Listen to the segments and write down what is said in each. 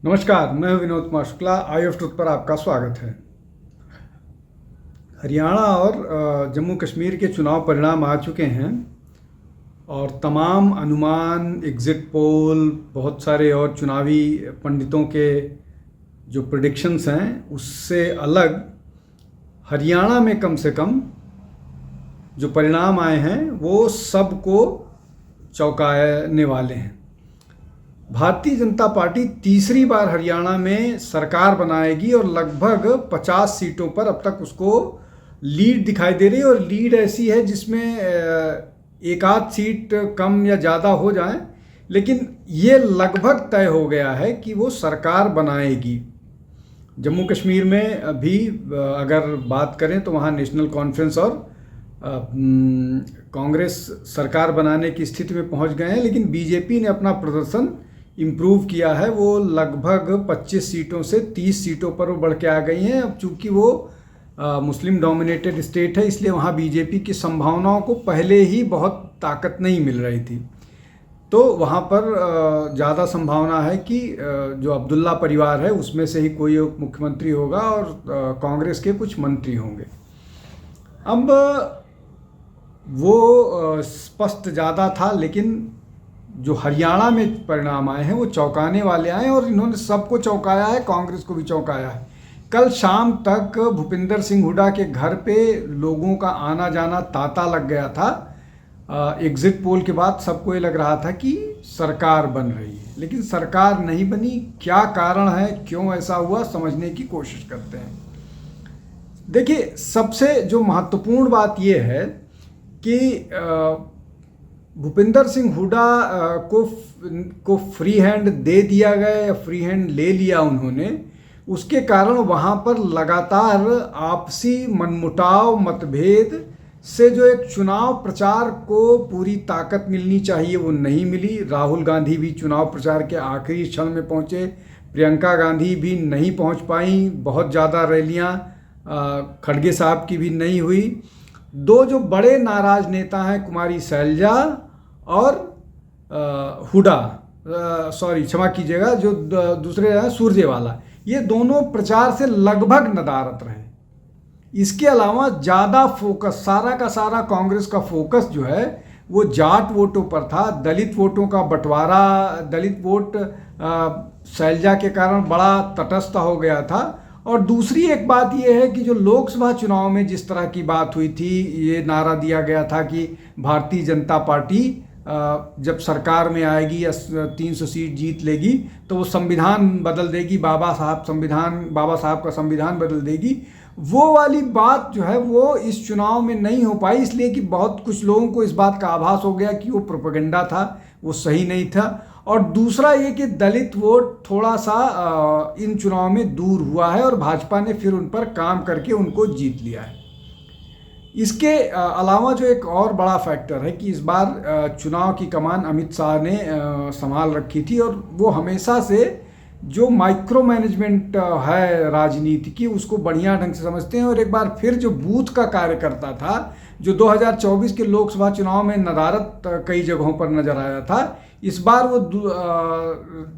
नमस्कार, मैं विनोद कुमार शुक्ला। आई of truth पर आपका स्वागत है। हरियाणा और जम्मू कश्मीर के चुनाव परिणाम आ चुके हैं और तमाम अनुमान, एग्ज़िट पोल, बहुत सारे और चुनावी पंडितों के जो प्रेडिक्शंस हैं उससे अलग हरियाणा में कम से कम जो परिणाम आए हैं वो सबको चौंकाने वाले हैं। भारतीय जनता पार्टी तीसरी बार हरियाणा में सरकार बनाएगी और लगभग 50 सीटों पर अब तक उसको लीड दिखाई दे रही है। और लीड ऐसी है जिसमें एक आध सीट कम या ज़्यादा हो जाए, लेकिन ये लगभग तय हो गया है कि वो सरकार बनाएगी। जम्मू कश्मीर में भी अगर बात करें तो वहाँ नेशनल कॉन्फ्रेंस और कांग्रेस सरकार बनाने की स्थिति में पहुँच गए हैं, लेकिन बीजेपी ने अपना प्रदर्शन इम्प्रूव किया है। वो लगभग 25 सीटों से 30 सीटों पर वो बढ़ के आ गई हैं। अब चूँकि वो मुस्लिम डोमिनेटेड स्टेट है, इसलिए वहाँ बीजेपी की संभावनाओं को पहले ही बहुत ताकत नहीं मिल रही थी, तो वहाँ पर ज़्यादा संभावना है कि जो अब्दुल्ला परिवार है उसमें से ही कोई मुख्यमंत्री होगा और कांग्रेस के कुछ मंत्री होंगे। अब वो स्पष्ट ज़्यादा था, लेकिन जो हरियाणा में परिणाम आए हैं वो चौंकाने वाले आए हैं और इन्होंने सबको चौंकाया है, कांग्रेस को भी चौंकाया है। कल शाम तक भूपिंदर सिंह हुड्डा के घर पे लोगों का आना जाना तांता लग गया था। एग्जिट पोल के बाद सबको ये लग रहा था कि सरकार बन रही है, लेकिन सरकार नहीं बनी। क्या कारण है, क्यों ऐसा हुआ, समझने की कोशिश करते हैं। देखिए, सबसे जो महत्वपूर्ण बात ये है कि भूपिंदर सिंह हुड्डा को फ्री हैंड दे दिया गया या फ्री हैंड ले लिया उन्होंने। उसके कारण वहाँ पर लगातार आपसी मनमुटाव, मतभेद से जो एक चुनाव प्रचार को पूरी ताकत मिलनी चाहिए वो नहीं मिली। राहुल गांधी भी चुनाव प्रचार के आखिरी क्षण में पहुँचे, प्रियंका गांधी भी नहीं पहुँच पाई। बहुत ज़्यादा रैलियाँ खड़गे साहब की भी नहीं हुई। दो जो बड़े नाराज नेता हैं, कुमारी शैलजा और हुड्डा, क्षमा कीजिएगा, जो दूसरे हैं सुरजेवाला, ये दोनों प्रचार से लगभग नदारद रहे। इसके अलावा ज़्यादा फोकस, सारा का सारा कांग्रेस का फोकस जो है वो जाट वोटों पर था। दलित वोटों का बंटवारा, दलित वोट शैलजा के कारण बड़ा तटस्थ हो गया था। और दूसरी एक बात यह है कि जो लोकसभा चुनाव में जिस तरह की बात हुई थी, ये नारा दिया गया था कि भारतीय जनता पार्टी जब सरकार में आएगी या 300 सीट जीत लेगी तो वो संविधान बदल देगी, बाबा साहब का संविधान बदल देगी। वो वाली बात जो है वो इस चुनाव में नहीं हो पाई, इसलिए कि बहुत कुछ लोगों को इस बात का आभास हो गया कि वो प्रोपेगेंडा था, वो सही नहीं था। और दूसरा ये कि दलित वोट थोड़ा सा इन चुनाव में दूर हुआ है और भाजपा ने फिर उन पर काम करके उनको जीत लिया है। इसके अलावा जो एक और बड़ा फैक्टर है कि इस बार चुनाव की कमान अमित शाह ने संभाल रखी थी और वो हमेशा से जो माइक्रो मैनेजमेंट है राजनीति की उसको बढ़िया ढंग से समझते हैं। और एक बार फिर जो बूथ का कार्य करता था, जो 2024 के लोकसभा चुनाव में नदारद कई जगहों पर नजर आया था, इस बार वो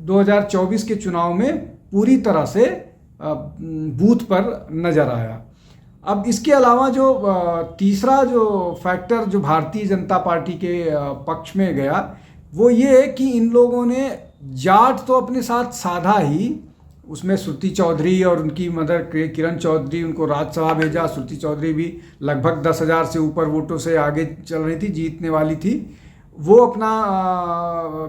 2024 के चुनाव में पूरी तरह से बूथ पर नजर आया। अब इसके अलावा जो तीसरा जो फैक्टर जो भारतीय जनता पार्टी के पक्ष में गया वो ये है कि इन लोगों ने जाट तो अपने साथ साधा ही, उसमें श्रुति चौधरी और उनकी मदर किरण चौधरी, उनको राज्यसभा भेजा। श्रुति चौधरी भी लगभग 10,000 से ऊपर वोटों से आगे चल रही थी, जीतने वाली थी। वो अपना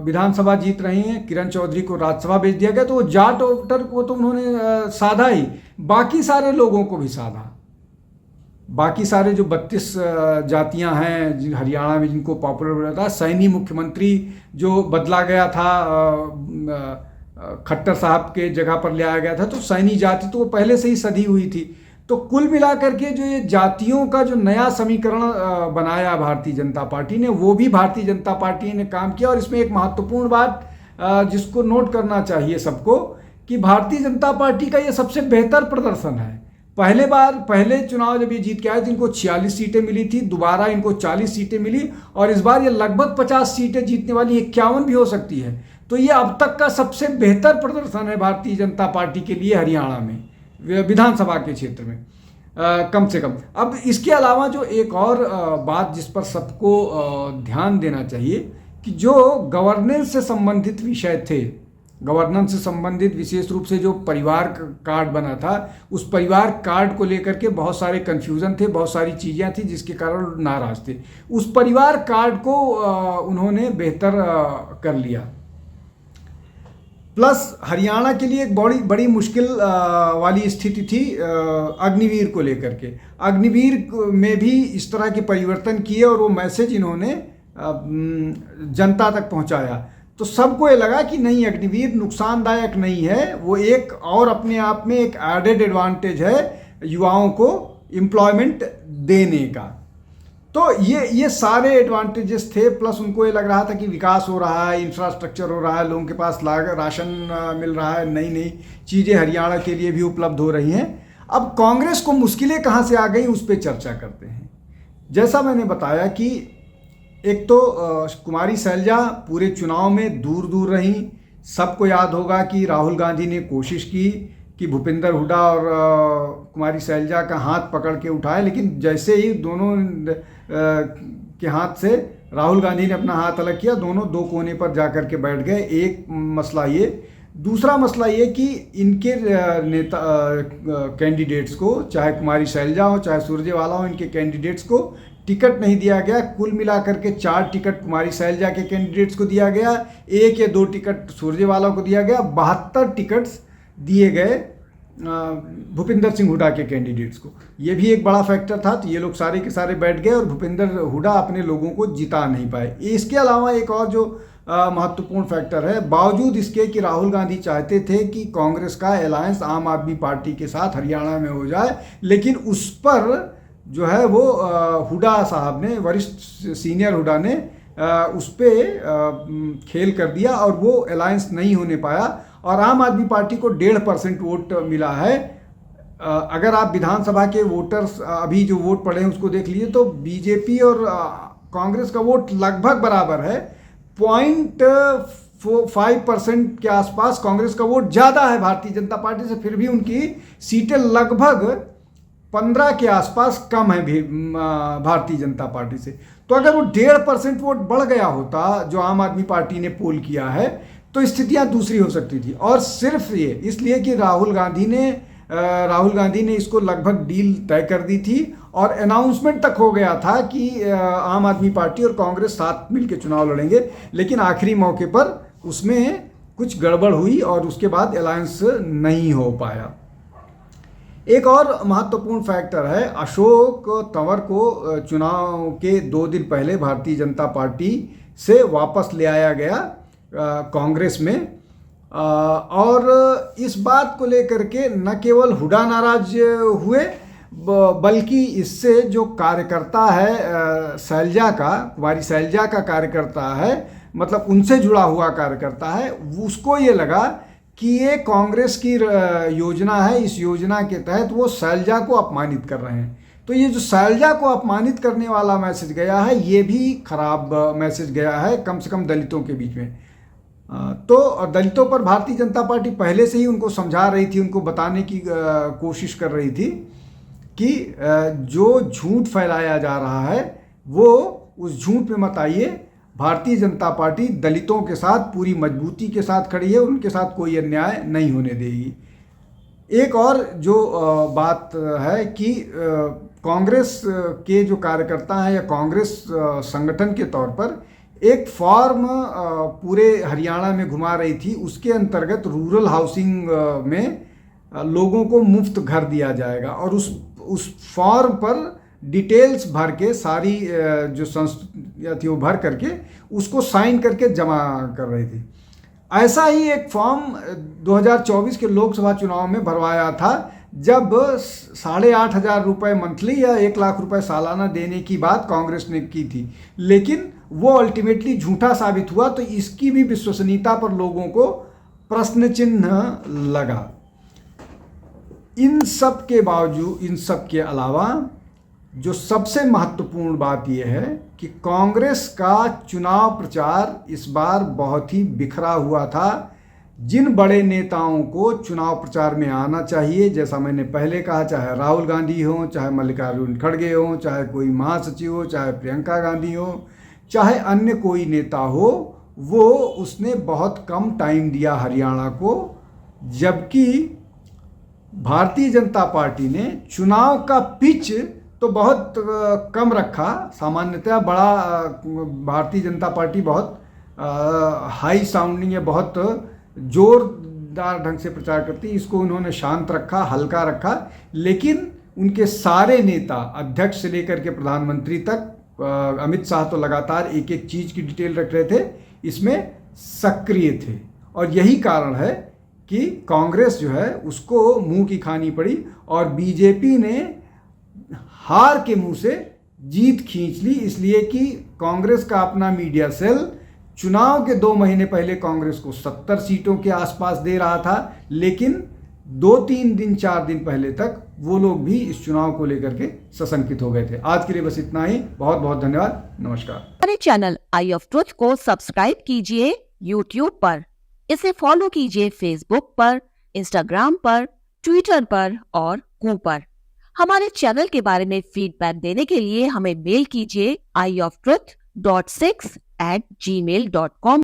विधानसभा जीत रही हैं। किरण चौधरी को राज्यसभा भेज दिया गया, तो वो जाट वोटर को तो उन्होंने साधा ही, बाकी सारे लोगों को भी साधा। बाकी सारे जो 32 जातियां हैं हरियाणा में जिनको पॉपुलर बनाया था, सैनी मुख्यमंत्री जो बदला गया था, खट्टर साहब के जगह पर ले आया गया था, तो सैनी जाति तो वो पहले से ही सधी हुई थी। तो कुल मिलाकर के जो ये जातियों का जो नया समीकरण बनाया भारतीय जनता पार्टी ने, वो भी भारतीय जनता पार्टी ने काम किया। और इसमें एक महत्वपूर्ण बात जिसको नोट करना चाहिए सबको, कि भारतीय जनता पार्टी का ये सबसे बेहतर प्रदर्शन है। पहले चुनाव जब ये जीत के आए थे इनको 46 सीटें मिली थी, दोबारा इनको 40 सीटें मिली और इस बार ये लगभग 50 सीटें जीतने वाली, 51 भी हो सकती है। तो ये अब तक का सबसे बेहतर प्रदर्शन है भारतीय जनता पार्टी के लिए हरियाणा में विधानसभा के क्षेत्र में, कम से कम। अब इसके अलावा जो एक और बात जिस पर सबको ध्यान देना चाहिए कि जो गवर्नेंस से संबंधित विषय थे, गवर्नेंस से संबंधित विशेष रूप से जो परिवार कार्ड बना था, उस परिवार कार्ड को लेकर के बहुत सारे कन्फ्यूज़न थे, बहुत सारी चीज़ें थी जिसके कारण नाराज़ थे। उस परिवार कार्ड को उन्होंने बेहतर कर लिया। प्लस हरियाणा के लिए एक बड़ी मुश्किल वाली स्थिति थी अग्निवीर को लेकर के। अग्निवीर में भी इस तरह के परिवर्तन किए और वो मैसेज इन्होंने जनता तक पहुंचाया, तो सबको ये लगा कि नहीं, अग्निवीर नुकसानदायक नहीं है, वो एक और अपने आप में एक एडेड एडवांटेज है युवाओं को एम्प्लॉयमेंट देने का। तो ये सारे एडवांटेजेस थे। प्लस उनको ये लग रहा था कि विकास हो रहा है, इंफ्रास्ट्रक्चर हो रहा है, लोगों के पास राशन मिल रहा है, नई नई चीज़ें हरियाणा के लिए भी उपलब्ध हो रही हैं। अब कांग्रेस को मुश्किलें कहाँ से आ गई उस पर चर्चा करते हैं। जैसा मैंने बताया कि एक तो कुमारी शैलजा पूरे चुनाव में दूर दूर रहीं। सबको याद होगा कि राहुल गांधी ने कोशिश की कि भूपेंद्र हुड्डा और कुमारी शैलजा का हाथ पकड़ के उठाए, लेकिन जैसे ही दोनों के हाथ से राहुल गांधी ने अपना हाथ अलग किया, दोनों दो कोने पर जाकर के बैठ गए। एक मसला ये। दूसरा मसला ये कि इनके नेता कैंडिडेट्स को, चाहे कुमारी शैलजा हो चाहे सुरजेवाला हो, इनके कैंडिडेट्स को टिकट नहीं दिया गया। कुल मिलाकर के 4 टिकट कुमारी शैलजा के कैंडिडेट्स को दिया गया, 1 या 2 टिकट सुरजेवाला को दिया गया, 72 टिकट्स दिए गए भूपेंद्र सिंह हुड्डा के कैंडिडेट्स को। ये भी एक बड़ा फैक्टर था। तो ये लोग सारे के सारे बैठ गए और भूपेंद्र हुड्डा अपने लोगों को जिता नहीं पाए। इसके अलावा एक और जो महत्वपूर्ण फैक्टर है, बावजूद इसके कि राहुल गांधी चाहते थे कि कांग्रेस का अलायंस आम आदमी पार्टी के साथ हरियाणा में हो जाए, लेकिन उस पर जो है वो हुड्डा साहब ने, वरिष्ठ सीनियर हुड्डा ने उस पर खेल कर दिया और वो अलायंस नहीं होने पाया और आम आदमी पार्टी को 1.5% वोट मिला है। अगर आप विधानसभा के वोटर्स अभी जो वोट पड़े हैं उसको देख लीजिए तो बीजेपी और कांग्रेस का वोट लगभग बराबर है। 0.5% के आसपास कांग्रेस का वोट ज़्यादा है भारतीय जनता पार्टी से, फिर भी उनकी सीटें लगभग 15 के आसपास कम है भारतीय जनता पार्टी से। तो अगर वो 1.5% वोट बढ़ गया होता जो आम आदमी पार्टी ने पोल किया है तो स्थितियां दूसरी हो सकती थी। और सिर्फ ये इसलिए कि राहुल गांधी ने इसको लगभग डील तय कर दी थी और अनाउंसमेंट तक हो गया था कि आम आदमी पार्टी और कांग्रेस साथ मिलकर चुनाव लड़ेंगे, लेकिन आखिरी मौके पर उसमें कुछ गड़बड़ हुई और उसके बाद अलायंस नहीं हो पाया। एक और महत्वपूर्ण फैक्टर है, अशोक तंवर को चुनाव के 2 दिन पहले भारतीय जनता पार्टी से वापस ले आया गया कांग्रेस में। और इस बात को लेकर के न केवल हुड्डा नाराज हुए, बल्कि इससे जो कार्यकर्ता है शैलजा का, कुमारी शैलजा का कार्यकर्ता है, मतलब उनसे जुड़ा हुआ कार्यकर्ता है, उसको ये लगा कि ये कांग्रेस की योजना है, इस योजना के तहत वो शैलजा को अपमानित कर रहे हैं। तो ये जो शैलजा को अपमानित करने वाला मैसेज गया है, ये भी खराब मैसेज गया है, कम से कम दलितों के बीच में। तो दलितों पर भारतीय जनता पार्टी पहले से ही उनको समझा रही थी, उनको बताने की कोशिश कर रही थी कि जो झूठ फैलाया जा रहा है वो उस झूठ पे मत आइए। भारतीय जनता पार्टी दलितों के साथ पूरी मजबूती के साथ खड़ी है, उनके साथ कोई अन्याय नहीं होने देगी। एक और जो बात है कि कांग्रेस के जो कार्यकर्ता हैं या कांग्रेस संगठन के तौर पर एक फॉर्म पूरे हरियाणा में घुमा रही थी, उसके अंतर्गत रूरल हाउसिंग में लोगों को मुफ्त घर दिया जाएगा और उस फॉर्म पर डिटेल्स भर के सारी जो संस्था थी वो भर करके उसको साइन करके जमा कर रही थी। ऐसा ही एक फॉर्म 2024 के लोकसभा चुनाव में भरवाया था, जब 8,500 रुपये मंथली या 1 लाख रुपए सालाना देने की बात कांग्रेस ने की थी, लेकिन वो अल्टीमेटली झूठा साबित हुआ। तो इसकी भी विश्वसनीयता पर लोगों को प्रश्न चिन्ह लगा। इन सब के बावजूद, इन सब के अलावा जो सबसे महत्वपूर्ण बात यह है कि कांग्रेस का चुनाव प्रचार इस बार बहुत ही बिखरा हुआ था। जिन बड़े नेताओं को चुनाव प्रचार में आना चाहिए, जैसा मैंने पहले कहा, चाहे राहुल गांधी हो, चाहे मल्लिकार्जुन खड़गे हो, चाहे कोई महासचिव हो, चाहे प्रियंका गांधी हो, चाहे अन्य कोई नेता हो, वो उसने बहुत कम टाइम दिया हरियाणा को। जबकि भारतीय जनता पार्टी ने चुनाव का पिच तो बहुत कम रखा। सामान्यतः भारतीय जनता पार्टी बहुत हाई साउंडिंग या बहुत जोरदार ढंग से प्रचार करती है, इसको उन्होंने शांत रखा, हल्का रखा। लेकिन उनके सारे नेता, अध्यक्ष से लेकर के प्रधानमंत्री तक, अमित शाह तो लगातार एक एक चीज़ की डिटेल रख रहे थे, इसमें सक्रिय थे। और यही कारण है कि कांग्रेस जो है उसको मुंह की खानी पड़ी और बीजेपी ने हार के मुंह से जीत खींच ली। इसलिए कि कांग्रेस का अपना मीडिया सेल चुनाव के 2 महीने पहले कांग्रेस को 70 सीटों के आसपास दे रहा था, लेकिन 2-3 दिन 4 दिन पहले तक वो लोग भी इस चुनाव को लेकर के सशंकित हो गए थे। आज के लिए बस इतना ही। बहुत बहुत धन्यवाद। नमस्कार। हमारे चैनल आई ऑफ ट्रुथ को सब्सक्राइब कीजिए YouTube पर, इसे फॉलो कीजिए Facebook पर, Instagram पर, Twitter पर और Google पर। हमारे चैनल के बारे में फीडबैक देने के लिए हमें मेल कीजिए ioftruth.6@gmail.com।